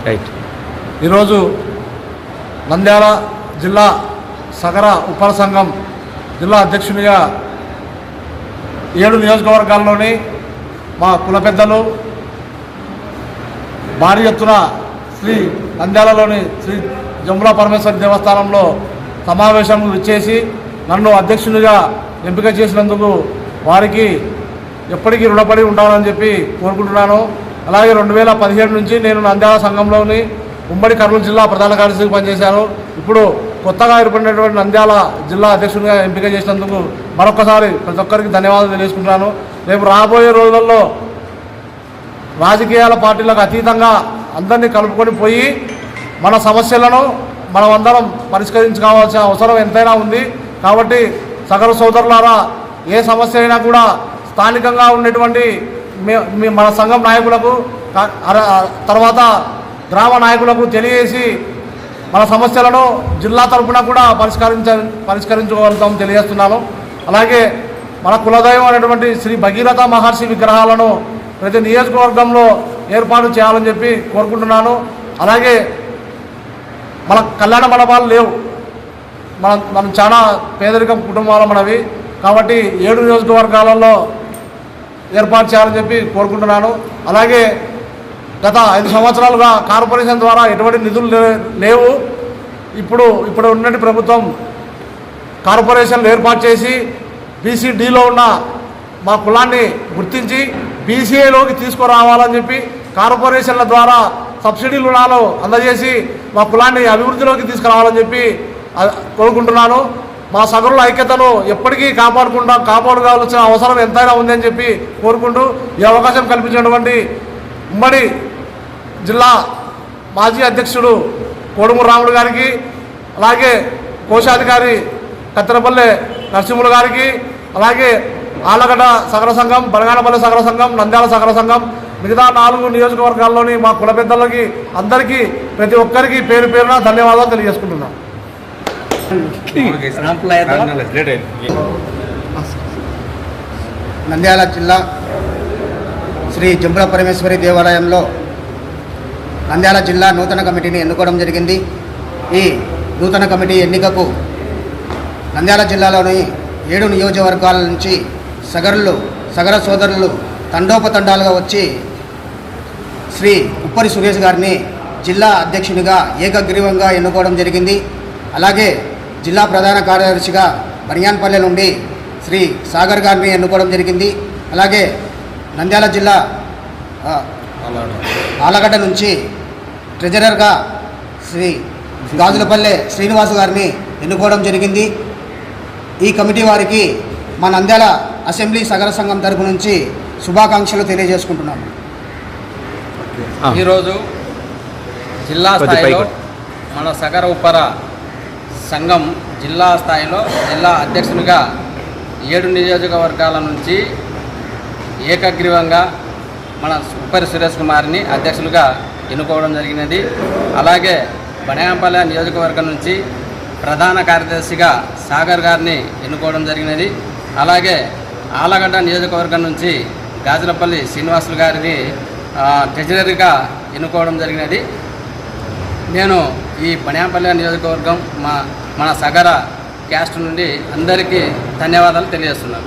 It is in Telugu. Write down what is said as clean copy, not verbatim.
రైట్. ఈరోజు నంద్యాల జిల్లా సగర ఉప్పల సంఘం జిల్లా అధ్యక్షునిగా 7 నియోజకవర్గాల్లోని మా కుల పెద్దలు భారీ ఎత్తున శ్రీ నంద్యాలలోని శ్రీ జంబుల పరమేశ్వరి దేవస్థానంలో సమావేశం ఇచ్చేసి నన్ను అధ్యక్షునిగా ఎంపిక చేసినందుకు వారికి ఎప్పటికీ రుణపడి ఉంటానని చెప్పి కోరుకుంటున్నాను. అలాగే 2017 నుంచి నేను నంద్యాల సంఘంలోని ఉమ్మడి కర్నూలు జిల్లా ప్రధాన కార్యదర్శిగా పనిచేశాను. ఇప్పుడు కొత్తగా ఏర్పడినటువంటి నంద్యాల జిల్లా అధ్యక్షునిగా ఎంపిక చేసినందుకు మరొకసారి ప్రతి ఒక్కరికి ధన్యవాదాలు తెలియజేసుకుంటున్నాను. రేపు రాబోయే రోజులలో రాజకీయాల పార్టీలకు అతీతంగా అందరినీ కలుపుకొని పోయి మన సమస్యలను మనమందరం పరిష్కరించుకోవాల్సిన అవసరం ఎంతైనా ఉంది. కాబట్టి సగర సోదరులారా, ఏ సమస్య అయినా కూడా స్థానికంగా ఉన్నటువంటి మన సంఘం నాయకులకు తర్వాత గ్రామ నాయకులకు తెలియజేసి మన సమస్యలను జిల్లా తరఫున కూడా పరిష్కరించుకోగలుగుతాం తెలియజేస్తున్నాను. అలాగే మన కులదైవం అనేటువంటి శ్రీ భగీరథ మహర్షి విగ్రహాలను ప్రతి నియోజకవర్గంలో ఏర్పాటు చేయాలని చెప్పి కోరుకుంటున్నాను. అలాగే మన కళ్యాణ మండపాలు లేవు, మనం చాలా పేదరికం కుటుంబాలు మనవి. కాబట్టి 7 నియోజకవర్గాలలో ఏర్పాటు చేయాలని చెప్పి కోరుకుంటున్నాను. అలాగే గత 5 సంవత్సరాలుగా కార్పొరేషన్ ద్వారా ఎటువంటి నిధులు లేవు. ఇప్పుడు ఉన్నటువంటి ప్రభుత్వం కార్పొరేషన్లు ఏర్పాటు చేసి బీసీడీలో ఉన్న మా కులాన్ని గుర్తించి బీసీఏలోకి తీసుకురావాలని చెప్పి కార్పొరేషన్ల ద్వారా సబ్సిడీ రుణాలు అందజేసి మా కులాన్ని అభివృద్ధిలోకి తీసుకురావాలని చెప్పి కోరుకుంటున్నాను. మా సగరుల ఐక్యతను ఎప్పటికీ కాపాడుకోవాల్సిన అవసరం ఎంతైనా ఉందని చెప్పి కోరుకుంటూ ఈ అవకాశం కల్పించినటువంటి ఉమ్మడి జిల్లా మాజీ అధ్యక్షుడు కోడుమూరు రాముడు గారికి, అలాగే కోశాధికారి కత్తెరపల్లె నరసింహులు గారికి, అలాగే ఆలగడ్డ సగర సంఘం, బనగానపల్లి సగర సంఘం, నంద్యాల సగర సంఘం, మిగతా 4 నియోజకవర్గాల్లోని మా కుల పెద్దలకి అందరికీ ప్రతి ఒక్కరికి పేరు పేరున ధన్యవాదాలు తెలియజేసుకుంటున్నాం. నంద్యాల జిల్లా శ్రీ జంబుల పరమేశ్వరి దేవాలయంలో నంద్యాల జిల్లా నూతన కమిటీని ఎన్నుకోవడం జరిగింది. ఈ నూతన కమిటీ ఎన్నికకు నంద్యాల జిల్లాలోని 7 నియోజకవర్గాల నుంచి సగర సోదరులు తండోపతండాలుగా వచ్చి శ్రీ ఉప్పరి సురేష్ గారిని జిల్లా అధ్యక్షునిగా ఏకగ్రీవంగా ఎన్నుకోవడం జరిగింది. అలాగే జిల్లా ప్రధాన కార్యదర్శిగా బనియాన్పల్లె నుండి శ్రీ సాగర్ గారిని ఎన్నుకోవడం జరిగింది. అలాగే నంద్యాల జిల్లా ఆలగడ్డ నుంచి ట్రెజరర్గా శ్రీ గాజులపల్లె శ్రీనివాస్ గారిని ఎన్నుకోవడం జరిగింది. ఈ కమిటీ వారికి మా నంద్యాల అసెంబ్లీ సగర సంఘం తరపు నుంచి శుభాకాంక్షలు తెలియజేసుకుంటున్నాము. ఈరోజు జిల్లా స్థాయిలో మన సగర ఉప్పర సంఘం జిల్లా స్థాయిలో జిల్లా అధ్యక్షునిగా 7 నియోజకవర్గాల నుంచి ఏకగ్రీవంగా మన ఉప్పరి సురేష్ కుమార్ని అధ్యక్షులుగా ఎన్నుకోవడం జరిగినది. అలాగే బనగానపల్లె నియోజకవర్గం నుంచి ప్రధాన కార్యదర్శిగా సాగర్ గారిని ఎన్నుకోవడం జరిగినది. అలాగే ఆలగడ్డ నియోజకవర్గం నుంచి గాజులపల్లి శ్రీనివాసులు గారిని ట్రెజరర్గా ఎన్నుకోవడం జరిగినది. నేను ఈ బనగానపల్లె నియోజకవర్గం మన సగర క్యాస్ట్ నుండి అందరికీ ధన్యవాదాలు తెలియజేస్తున్నాను.